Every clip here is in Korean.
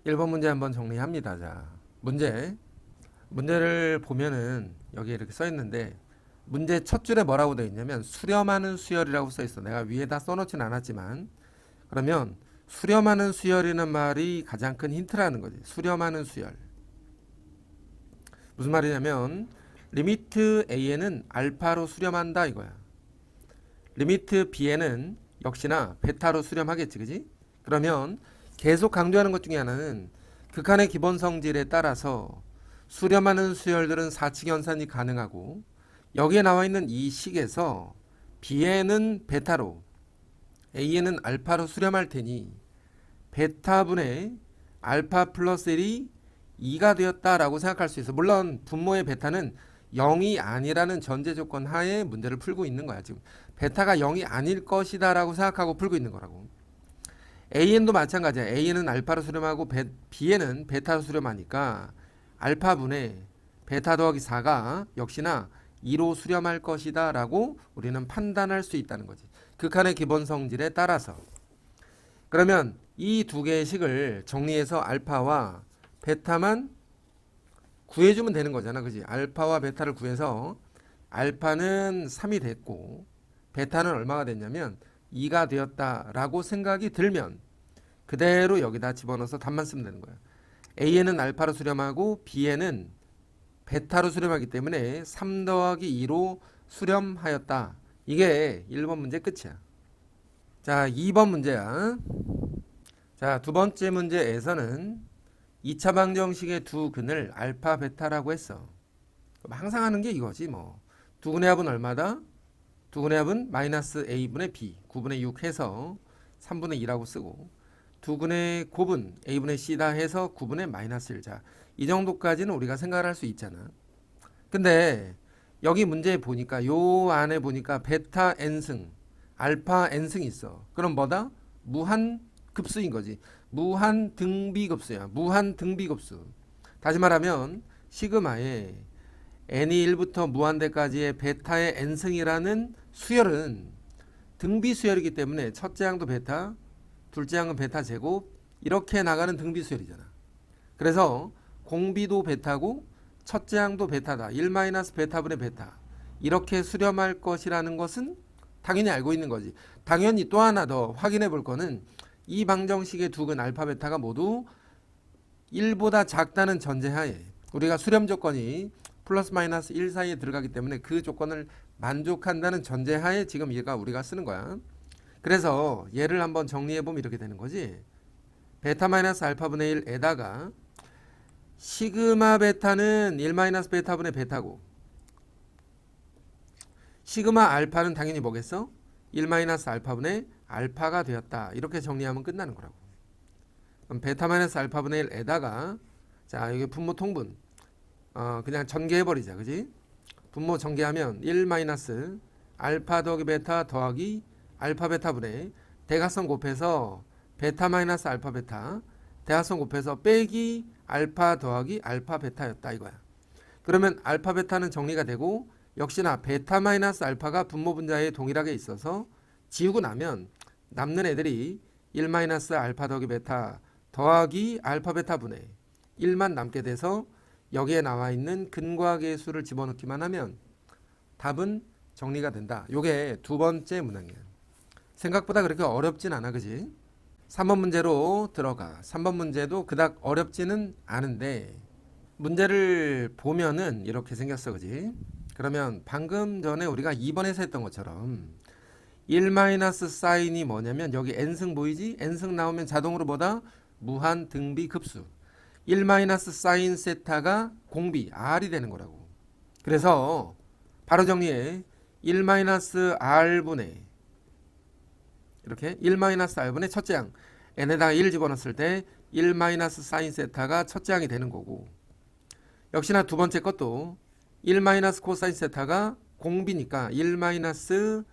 1번 문제 한번 정리합니다. 자, 문제를 보면은 여기 이렇게 써 있는데 문제 첫 줄에 뭐라고 되어 있냐면 수렴하는 수열이라고 써 있어. 내가 위에다 써놓진 않았지만 그러면 수렴하는 수열이라는 말이 가장 큰 힌트라는 거지. 수렴하는 수열. 무슨 말이냐면 리미트 A에는 알파로 수렴한다 이거야. 리미트 B에는 역시나 베타로 수렴하겠지, 그지? 그러면 계속 강조하는 것 중에 하나는 극한의 기본 성질에 따라서 수렴하는 수열들은 4층 연산이 가능하고 여기에 나와 있는 이 식에서 B에는 베타로 A에는 알파로 수렴할 테니 베타분의 알파 플러스 1이 2가 되었다라고 생각할 수 있어. 물론 분모의 베타는 0이 아니라는 전제 조건 하에 문제를 풀고 있는 거야. 지금 베타가 0이 아닐 것이다 라고 생각하고 풀고 있는 거라고. AN도 마찬가지야. A는 알파로 수렴하고 B에는 베타로 수렴하니까 알파분의 베타 더하기 4가 역시나 2로 수렴할 것이다 라고 우리는 판단할 수 있다는 거지. 극한의 기본 성질에 따라서. 그러면 이 두 개의 식을 정리해서 알파와 베타만 구해주면 되는 거잖아. 그지? 알파와 베타를 구해서 알파는 3이 됐고 베타는 얼마가 됐냐면 2가 되었다라고 생각이 들면 그대로 여기다 집어넣어서 답만 쓰면 되는 거야. A에는 알파로 수렴하고 B에는 베타로 수렴하기 때문에 3 더하기 2로 수렴하였다. 이게 1번 문제 끝이야. 자, 2번 문제야. 자, 두 번째 문제에서는 2차 방정식의 두 근을 알파 베타라고 했어. 그럼 항상 하는 게 이거지 뭐. 두 근의 합은 얼마다? 두 근의 합은 마이너스 a분의 b 9분의 6 해서 3분의 2라고 쓰고 두 근의 곱은 a분의 c다 해서 9분의 마이너스 1. 자, 이 정도까지는 우리가 생각을 할 수 있잖아. 근데 여기 문제에 보니까 요 안에 보니까 베타 n승 알파 n승이 있어. 그럼 뭐다? 무한 급수인 거지. 무한 등비급수야. 무한 등비급수. 다시 말하면 시그마에 n이 1부터 무한대까지의 베타의 n승이라는 수열은 등비 수열이기 때문에 첫째 항도 베타, 둘째 항은 베타 제곱 이렇게 나가는 등비 수열이잖아. 그래서 공비도 베타고 첫째 항도 베타다. 1-베타분의 베타. 이렇게 수렴할 것이라는 것은 당연히 알고 있는 거지. 당연히 또 하나 더 확인해 볼 거는 이 방정식의 두 근 알파 베타가 모두 1보다 작다는 전제하에 우리가 수렴 조건이 플러스 마이너스 1 사이에 들어가기 때문에 그 조건을 만족한다는 전제하에 지금 얘가 우리가 쓰는 거야. 그래서 얘를 한번 정리해 보면 이렇게 되는 거지. 베타 마이너스 알파분의 1에다가 시그마 베타는 1 마이너스 베타분의 베타고 시그마 알파는 당연히 뭐겠어? 1 마이너스 알파분의 알파가 되었다. 이렇게 정리하면 끝나는 거라고. 그럼 베타 마이너스 알파분의 1에다가 자 여기 분모 통분 그냥 전개해버리자. 그지? 분모 전개하면 1 마이너스 알파 더하기 베타 더하기 알파 베타분의 대각선 곱해서 베타 마이너스 알파 베타 대각선 곱해서 빼기 알파 더하기 알파 베타였다 이거야. 그러면 알파 베타는 정리가 되고 역시나 베타 마이너스 알파가 분모 분자에 동일하게 있어서 지우고 나면 남는 애들이 1 마이너스 알파 더하기 베타 더하기 알파 베타분의 1만 남게 돼서 여기에 나와 있는 근과 계수를 집어넣기만 하면 답은 정리가 된다. 요게 두 번째 문항이야. 생각보다 그렇게 어렵진 않아. 그지? 3번 문제로 들어가. 3번 문제도 그닥 어렵지는 않은데 문제를 보면은 이렇게 생겼어. 그지? 그러면 방금 전에 우리가 2번에서 했던 것처럼 1 마이너스 사인이 뭐냐면 여기 n승 보이지? n승 나오면 자동으로 뭐다? 무한 등비 급수. 1 마이너스 사인 세타가 공비 r이 되는 거라고. 그래서 바로 정리해. 1 마이너스 r분의 이렇게 1 마이너스 r분의 첫째 항 n에다가 1 집어넣었을 때 1 마이너스 사인 세타가 첫째 항이 되는 거고 역시나 두 번째 것도 1 마이너스 코사인 세타가 공비니까 1 마이너스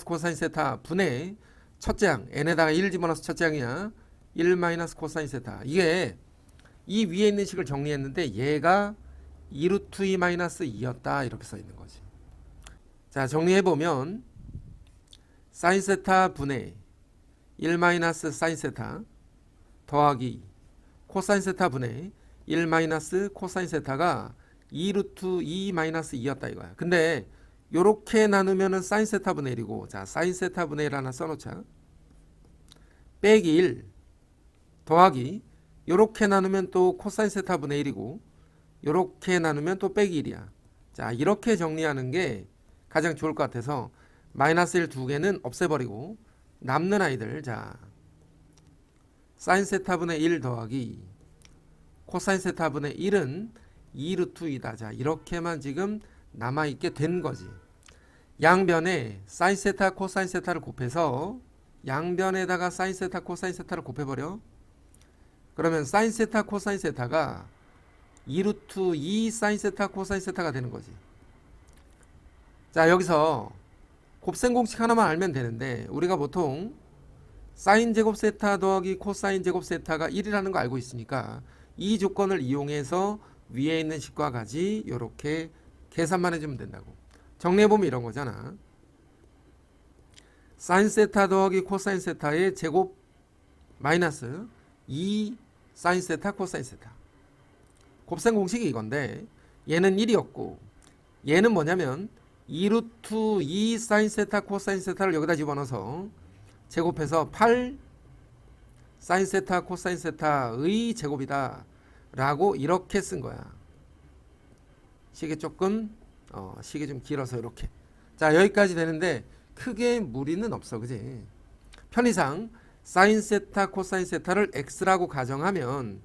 코사인 세타 분의 첫째 항 n에다가 1 집어넣어서 첫째 항이야. 1 마이너스 코사인 세타. 이게 이 위에 있는 식을 정리했는데 얘가 2루트 2 마이너스 2였다 이렇게 써 있는 거지. 자 정리해보면 사인 세타 분의 1 마이너스 사인 세타 더하기 코사인 세타 분의 1 마이너스 코사인 세타가 2 루트 2 마이너스 2였다 이거야. 근데 요렇게 나누면은 사인 세타 분의 1이고, 자 사인 세타 분의 1 하나 써놓자. 빼기 1 더하기 요렇게 나누면 또 코사인 세타 분의 1이고, 요렇게 나누면 또 빼기 1이야. 자 이렇게 정리하는 게 가장 좋을 것 같아서 마이너스 1 두 개는 없애버리고 남는 아이들, 자 사인 세타 분의 1 더하기 코사인 세타 분의 1은 2 루트 2다. 자 이렇게만 지금 남아있게 된 거지. 양변에 사인 세타 코사인 세타를 곱해서 양변에다가 사인 세타 코사인 세타를 곱해버려. 그러면 사인 세타 코사인 세타가 2 루트 2 사인 세타 코사인 세타가 되는 거지. 자 여기서 곱셈 공식 하나만 알면 되는데, 우리가 보통 사인 제곱 세타 더하기 코사인 제곱 세타가 1이라는 거 알고 있으니까 이 조건을 이용해서 위에 있는 식과 같이 이렇게 계산만 해주면 된다고. 정리해보면 이런 거잖아. 사인 세타 더하기 코사인 세타의 제곱 마이너스 2 사인 세타 코사인 세타. 곱셈 공식이 이건데 얘는 1이었고 얘는 뭐냐면 2 루트 2 사인 세타 코사인 세타를 여기다 집어넣어서 제곱해서 8 사인 세타 코사인 세타의 제곱이다 라고 이렇게 쓴 거야. 식이 조금 식이 좀 길어서 이렇게. 자 여기까지 되는데 크게 무리는 없어, 그지? 편의상 사인 세타 코사인 세타를 x라고 가정하면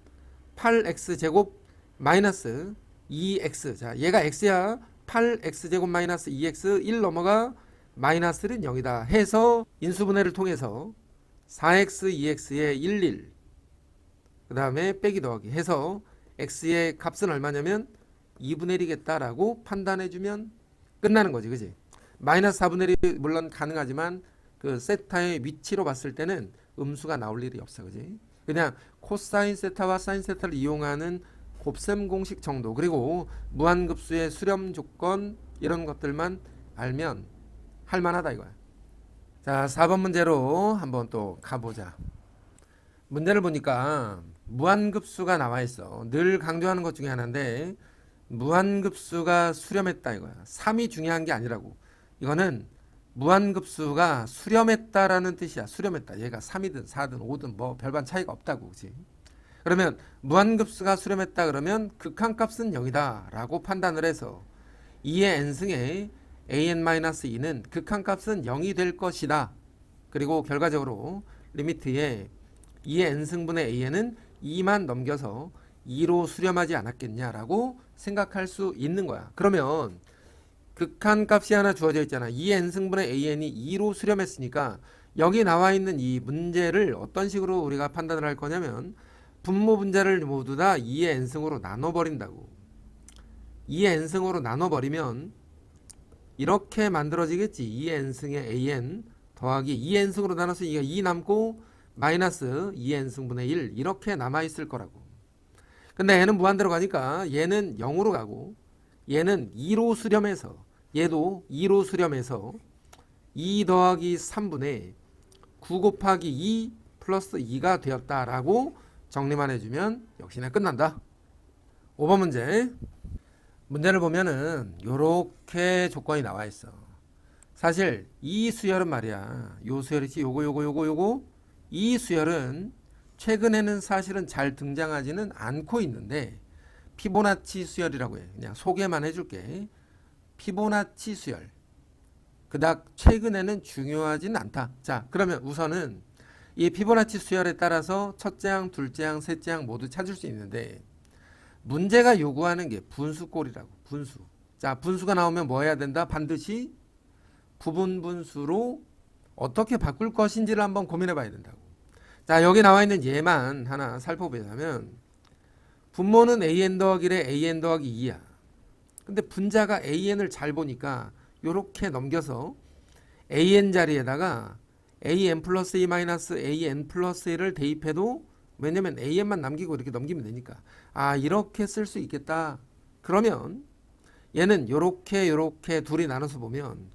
8x 제곱 마이너스 2x, 자 얘가 x야. 8x 제곱 마이너스 2x 1 넘어가 마이너스는 0이다 해서 인수분해를 통해서 4x 2x의 11, 그 다음에 빼기 더하기 해서 x의 값은 얼마냐면 2분의 1이겠다라고 판단해주면 끝나는 거지, 그지? 마이너스 4분의 1이 물론 가능하지만 그 세타의 위치로 봤을 때는 음수가 나올 일이 없어, 그지? 그냥 코사인 세타와 사인 세타를 이용하는 곱셈 공식 정도, 그리고 무한급수의 수렴 조건 이런 것들만 알면 할만하다 이거야. 자 4번 문제로 한번 또 가보자. 문제를 보니까 무한급수가 나와 있어. 늘 강조하는 것 중에 하나인데 무한급수가 수렴했다 이거야. 3이 중요한 게 아니라고. 이거는 무한급수가 수렴했다라는 뜻이야. 수렴했다. 얘가 3이든 4든 5든 뭐 별반 차이가 없다고, 그치? 그러면 무한급수가 수렴했다 그러면 극한값은 0이다 라고 판단을 해서 2의 n승에 an-2는 극한값은 0이 될 것이다. 그리고 결과적으로 리미트에 2의 n승분의 an은 2만 넘겨서 2로 수렴하지 않았겠냐라고 생각할 수 있는 거야. 그러면 극한값이 하나 주어져 있잖아. 2의 n승분의 an이 2로 수렴했으니까 여기 나와 있는 이 문제를 어떤 식으로 우리가 판단을 할 거냐면 분모 분자를 모두 다 2의 n승으로 나눠버린다고. 2의 n승으로 나눠버리면 이렇게 만들어지겠지. 2의 n승의 an 더하기 2의 n승으로 나눠서 2가 2 남고 마이너스 2의 n승분의 1 이렇게 남아있을 거라고. 근데 얘는 무한대로 가니까 얘는 0으로 가고 얘는 2로 수렴해서 얘도 2로 수렴해서 2 더하기 3분의 9 곱하기 2 플러스 2가 되었다라고 정리만 해주면 역시나 끝난다. 5번 문제. 문제를 보면은 요렇게 조건이 나와 있어. 사실 이 수열은 말이야. 요 수열이지. 요거 이 수열은 최근에는 사실은 잘 등장하지는 않고 있는데 피보나치 수열이라고 해. 그냥 소개만 해줄게. 피보나치 수열. 그닥 최근에는 중요하진 않다. 자, 그러면 우선은 이 피보나치 수열에 따라서 첫째 항, 둘째 항, 셋째 항 모두 찾을 수 있는데 문제가 요구하는 게 분수꼴이라고. 분수. 자, 분수가 나오면 뭐 해야 된다? 반드시 부분 분수로 어떻게 바꿀 것인지를 한번 고민해 봐야 된다고. 자, 여기 나와 있는 얘만 하나 살펴보자면 분모는 an 더하기래 an 더하기 2야. 근데 분자가 an을 잘 보니까 요렇게 넘겨서 an 자리에다가 an 플러스 2 마이너스 an 플러스 1을 대입해도, 왜냐면 an만 남기고 이렇게 넘기면 되니까 아 이렇게 쓸 수 있겠다. 그러면 얘는 요렇게 둘이 나눠서 보면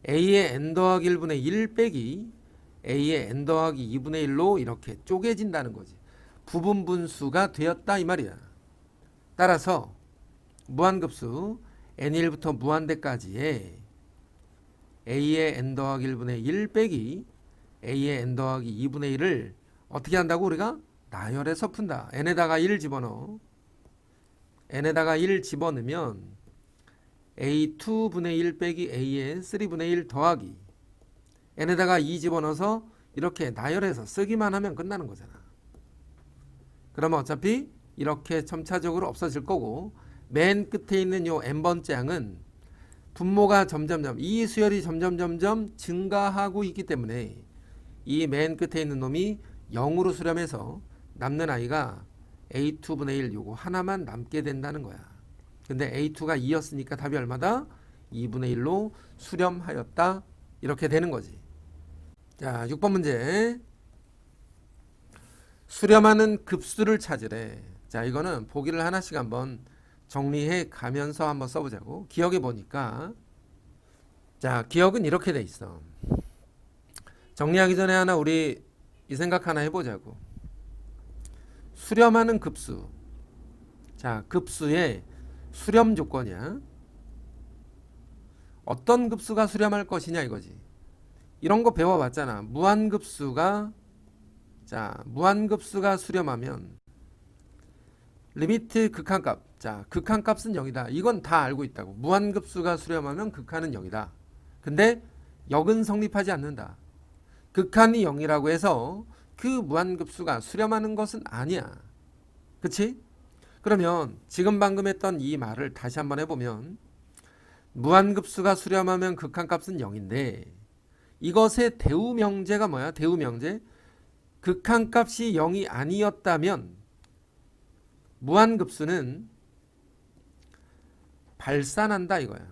a의 n 더하기 1분의 1 빼기 a의 n 더하기 2분의 1로 이렇게 쪼개진다는 거지. 부분 분수가 되었다 이 말이야. 따라서 무한급수 n1부터 무한대까지의 a의 n 더하기 1분의 1 빼기 a의 n 더하기 2분의 1을 어떻게 한다고 우리가? 나열해서 푼다. n에다가 1 집어넣어. n에다가 1 집어넣으면 a 2분의 1 빼기 a의 3분의 1 더하기 n에다가 2 집어넣어서 이렇게 나열해서 쓰기만 하면 끝나는 거잖아. 그러면 어차피 이렇게 점차적으로 없어질 거고 맨 끝에 있는 요 n번째 항은 분모가 점점점 이 수열이 점점점점 증가하고 있기 때문에 이 맨 끝에 있는 놈이 0으로 수렴해서 남는 아이가 a2분의 1 요거 하나만 남게 된다는 거야. 근데 a2가 2였으니까 답이 얼마다? 2분의 1로 수렴하였다. 이렇게 되는 거지. 자, 6번 문제. 수렴하는 급수를 찾으래. 자, 이거는 보기를 하나씩 한번 정리해 가면서 한번 써보자고. 기억해 보니까, 자, 기억은 이렇게 돼 있어. 정리하기 전에 하나 우리 이 생각 하나 해보자고. 수렴하는 급수. 자, 급수의 수렴 조건이야. 어떤 급수가 수렴할 것이냐 이거지. 이런 거 배워봤잖아. 무한급수가, 자, 무한급수가 수렴하면 리미트 극한값. 자, 극한값은 0이다. 이건 다 알고 있다고. 무한급수가 수렴하면 극한은 0이다. 근데 역은 성립하지 않는다. 극한이 0이라고 해서 그 무한급수가 수렴하는 것은 아니야. 그치? 그러면 지금 방금 했던 이 말을 다시 한번 해보면 무한급수가 수렴하면 극한값은 0인데 이것의 대우명제가 뭐야? 대우명제? 극한값이 0이 아니었다면 무한급수는 발산한다 이거야.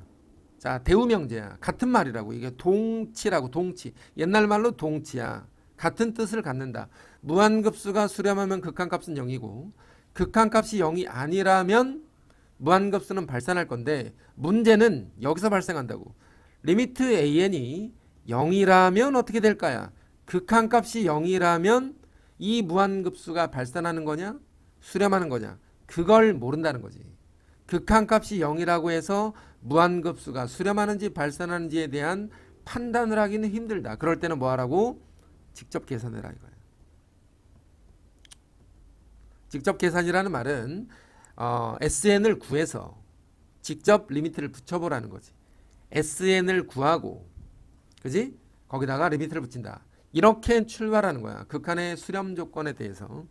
자, 대우명제야. 같은 말이라고. 이게 동치라고. 동치. 옛날 말로 동치야. 같은 뜻을 갖는다. 무한급수가 수렴하면 극한값은 0이고 극한값이 0이 아니라면 무한급수는 발산할 건데 문제는 여기서 발생한다고. 리미트 an이 0이라면 어떻게 될까요? 극한값이 0이라면 이 무한급수가 발산하는 거냐? 수렴하는 거냐? 그걸 모른다는 거지. 극한값이 0이라고 해서 무한급수가 수렴하는지 발산하는지에 대한 판단을 하기는 힘들다. 그럴 때는 뭐 하라고? 직접 계산해라 이거야. 직접 계산이라는 말은 SN을 구해서 직접 리미트를 붙여보라는 거지. SN을 구하고, 그지? 거기다가 리미트를 붙인다. 이렇게 출발하는 거야. 극한의 수렴 조건에 대해서.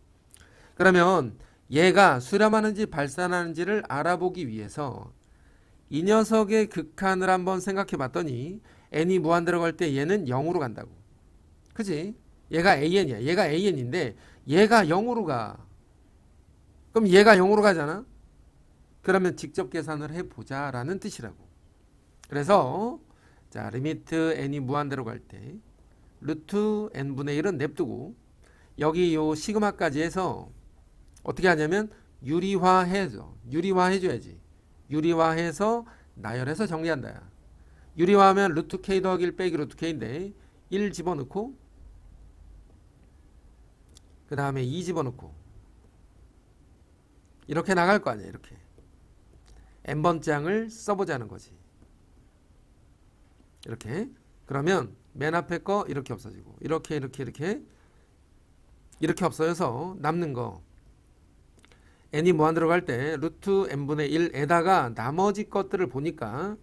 그러면 얘가 수렴하는지 발산하는지를 알아보기 위해서 이 녀석의 극한을 한번 생각해 봤더니 n이 무한 들어갈 때 얘는 0으로 간다고. 그지? 얘가 an이야. 얘가 an인데 얘가 0으로 가. 그럼 얘가 0으로 가잖아. 그러면 직접 계산을 해보자 라는 뜻이라고. 그래서 자, 리미트 n이 무한대로 갈 때 루트 n분의 1은 냅두고 여기 요 시그마까지 해서 어떻게 하냐면 유리화해줘. 유리화해줘야지. 유리화해서 나열해서 정리한다. 유리화하면 루트 k 더하기 1 빼기 루트 k인데 1 집어넣고 그 다음에 2 집어넣고 이렇게 나갈 거 아니야. 이렇게 n번째 항을 써보자는 거지. 이렇게. 그러면 맨 앞에 거 이렇게 없어지고 이렇게 없어져서 남는 거 n이 무한 들어갈 때 루트 n분의 1에다가 나머지 것들을 보니까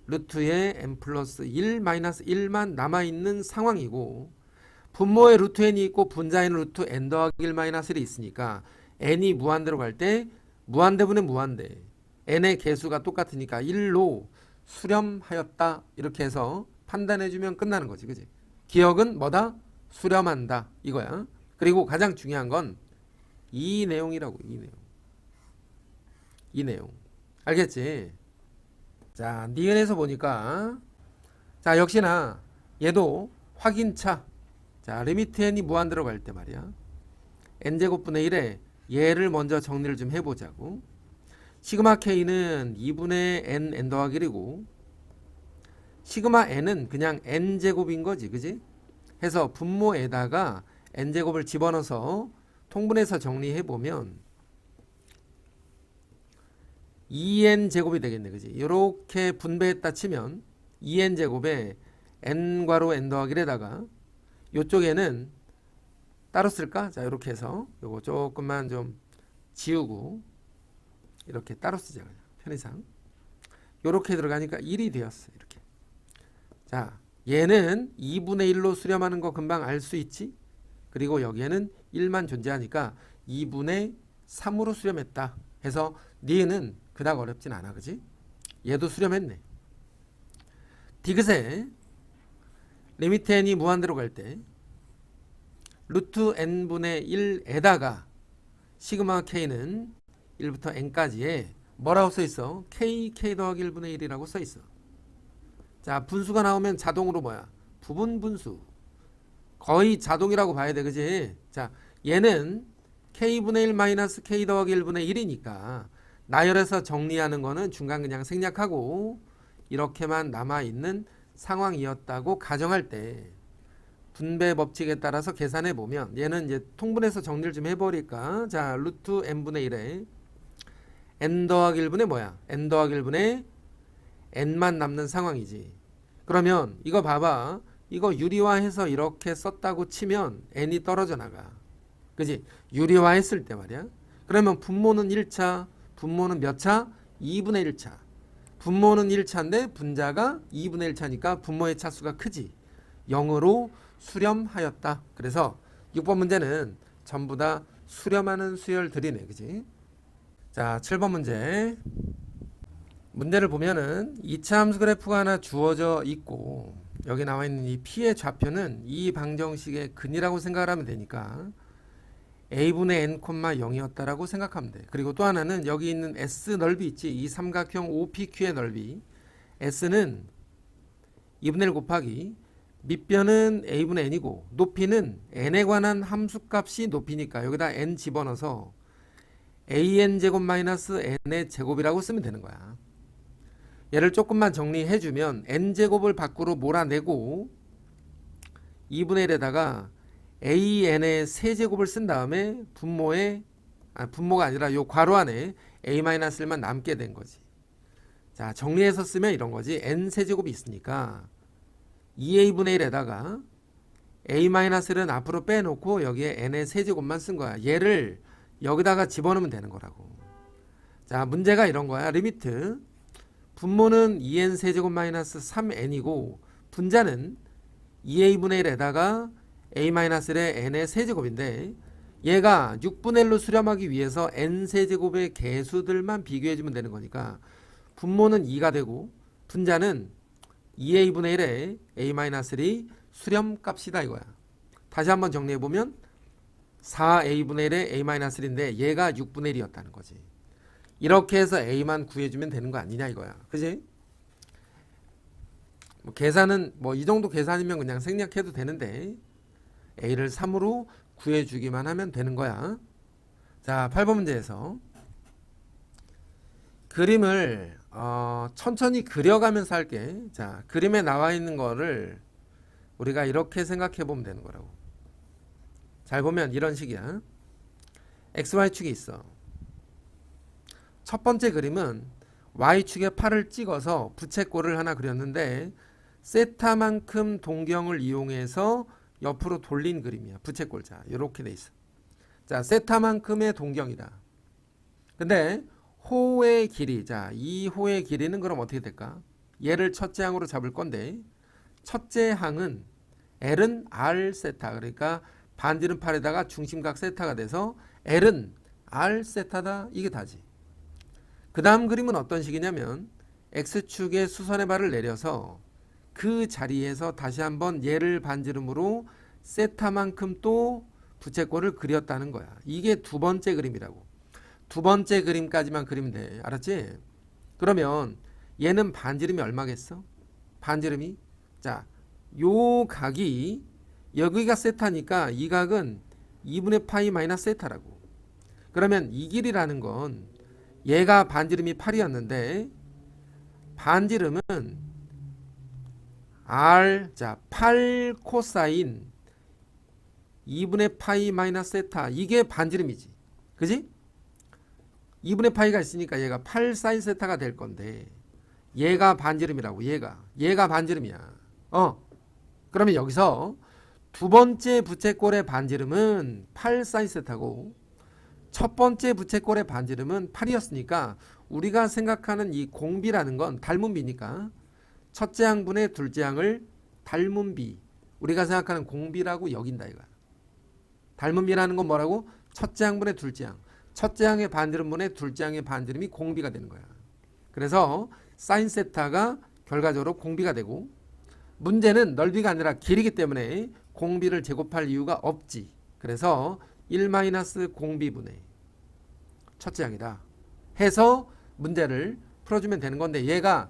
루트에 n 플러스 1 마이너스 1만 남아있는 상황이고 분모에 루트 n이 있고 분자에는 루트 n 더하기 1 마이너스 1이 있으니까 n이 무한 들어갈 때 무한대분의 무한대 n의 개수가 똑같으니까 1로 수렴하였다. 이렇게 해서 판단해주면 끝나는 거지. 그지? 기억은 뭐다? 수렴한다. 이거야. 그리고 가장 중요한 건 이 내용이라고. 이 내용. 알겠지? 자, 니은에서 보니까 자, 역시나 얘도 확인차. 자, 리미트 n이 무한 들어갈 때 말이야. n제곱분의 1에 얘를 먼저 정리를 좀 해보자고. 시그마 k는 2분의 n 더하기 1이고 시그마 n은 그냥 n제곱인 거지. 그지? 해서 분모에다가 n제곱을 집어넣어서 통분해서 정리해보면 2n 제곱이 되겠네. 그지? 이렇게 분배했다 치면 2n 제곱에 n 괄호 n 더하기 1에다가 요쪽에는 따로 쓸까? 자, 이렇게 해서 요거 조금만 좀 지우고 이렇게 따로 쓰자. 그냥 편의상. 요렇게 들어가니까 1이 되었어. 이렇게. 자, 얘는 2분의 1로 수렴하는 거 금방 알 수 있지? 그리고 여기에는 1만 존재하니까 2분의 3으로 수렴했다 해서 얘는 그닥 어렵진 않아. 그지? 얘도 수렴했네. 디귿에 리미트 n이 무한대로 갈 때 루트 n분의 1에다가 시그마 k는 1부터 n까지에 뭐라고 써있어? k 더하기 1분의 1이라고 써있어. 자, 분수가 나오면 자동으로 뭐야? 부분 분수. 거의 자동이라고 봐야 돼. 그지? 자, 얘는 k분의 1 마이너스 k 더하기 1분의 1이니까 나열해서 정리하는 거는 중간 그냥 생략하고 이렇게만 남아있는 상황이었다고 가정할 때 분배 법칙에 따라서 계산해 보면 얘는 이제 통분해서 정리를 좀 해버릴까? 자, 루트 n분의 1에 n 더하기 1분의 뭐야? n 더하기 1분의 n만 남는 상황이지. 그러면 이거 봐봐. 이거 유리화해서 이렇게 썼다고 치면 n이 떨어져 나가. 그지? 유리화했을 때 말이야. 그러면 분모는 1차, 분모는 몇 차? 2분의 1차. 분모는 1차인데 분자가 2분의 1차니까 분모의 차수가 크지. 0으로 수렴하였다. 그래서 6번 문제는 전부 다 수렴하는 수열들이네. 그지? 자, 7번 문제. 문제를 보면은 2차 함수 그래프가 하나 주어져 있고 여기 나와 있는 이 P의 좌표는 이 방정식의 근이라고 생각을 하면 되니까 A분의 N, 0이었다라고 생각하면 돼. 그리고 또 하나는 여기 있는 S 넓이 있지. 이 삼각형 OPQ의 넓이. S는 2분의 1 곱하기 밑변은 A분의 N이고 높이는 N에 관한 함수값이 높이니까 여기다 N 집어넣어서 AN 제곱 마이너스 N의 제곱이라고 쓰면 되는 거야. 얘를 조금만 정리해주면 N제곱을 밖으로 몰아내고 2분의 1에다가 AN의 세제곱을 쓴 다음에 분모가 아니라 요 괄호 안에 A-1만 남게 된 거지. 자, 정리해서 쓰면 이런 거지. N 세제곱이 있으니까 2A분의 1에다가 A-1은 앞으로 빼놓고 여기에 N의 세제곱만 쓴 거야. 얘를 여기다가 집어넣으면 되는 거라고. 자, 문제가 이런 거야. 리미트 분모는 2n 세제곱 마이너스 3n이고 분자는 2a분의 1에다가 a-1의 n의 세제곱인데 얘가 6분의 1로 수렴하기 위해서 n 세제곱의 개수들만 비교해주면 되는 거니까 분모는 2가 되고 분자는 2a분의 1에 a-1이 수렴값이다 이거야. 다시 한번 정리해보면 4a분의 1에 a-1인데 얘가 6분의 1이었다는 거지. 이렇게 해서 a만 구해주면 되는 거 아니냐 이거야. 그지? 뭐 계산은 뭐 이 정도 계산이면 그냥 생략해도 되는데 a를 3으로 구해주기만 하면 되는 거야. 자, 8번 문제에서 그림을 천천히 그려가면서 할게. 자, 그림에 나와 있는 거를 우리가 이렇게 생각해 보면 되는 거라고. 잘 보면 이런 식이야. XY축이 있어. 첫 번째 그림은 Y축에 팔을 찍어서 부채꼴을 하나 그렸는데 세타만큼 동경을 이용해서 옆으로 돌린 그림이야. 부채꼴. 자, 이렇게 돼 있어. 자, 세타만큼의 동경이다. 근데 호의 길이, 자, 이 호의 길이는 그럼 어떻게 될까? 얘를 첫째 항으로 잡을 건데 첫째 항은 L은 R 세타, 그러니까 반지름팔에다가 중심각 세타가 돼서 L은 R 세타다. 이게 다지. 그 다음 그림은 어떤 식이냐면 X축의 수선의 발을 내려서 그 자리에서 다시 한번 얘를 반지름으로 세타만큼 또 부채꼴을 그렸다는 거야. 이게 두 번째 그림이라고. 두 번째 그림까지만 그리면 돼. 알았지? 그러면 얘는 반지름이 얼마겠어? 반지름이? 자, 요 각이 여기가 세타니까 이 각은 2분의 파이 마이너스 세타라고. 그러면 이 길이라는 건 얘가 반지름이 8이었는데 반지름은 R, 자, 8 코사인 2분의 파이 마이너스 세타 이게 반지름이지. 그지? 2분의 파이가 있으니까 얘가 8 사인 세타가 될 건데 얘가 반지름이라고. 얘가 반지름이야. 그러면 여기서 두 번째 부채꼴의 반지름은 8 사인 세타고 첫 번째 부채꼴의 반지름은 8이었으니까 우리가 생각하는 이 공비라는 건 닮은 비니까 첫째 항분의 둘째 항을 닮은 비, 우리가 생각하는 공비라고 여긴다 이거야. 닮은 비라는 건 뭐라고? 첫째 항분의 둘째 항. 첫째 항의 반지름분의 둘째 항의 반지름이 공비가 되는 거야. 그래서 사인 세타가 결과적으로 공비가 되고, 문제는 넓이가 아니라 길이기 때문에 공비를 제곱할 이유가 없지. 그래서 1 공비분의 첫째 항이다 해서 문제를 풀어주면 되는 건데, 얘가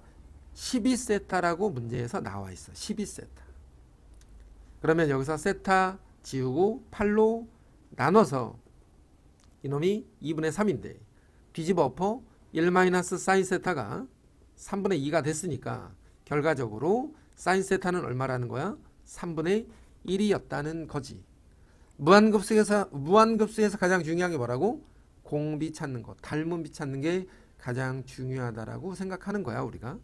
12세타라고 문제에서 나와 있어. 12세타. 그러면 여기서 세타 지우고 8로 나눠서 이놈이 2분의 3인데 뒤집어 엎어 1 사인 세타가 3분의 2가 됐으니까 결과적으로 사인 세타는 얼마라는 거야? 3분의 1이었다는 거지. 무한급수에서 가장 중요한 게 뭐라고? 공비 찾는 거, 닮은 비 찾는 게 가장 중요하다라고 생각하는 거야 우리가.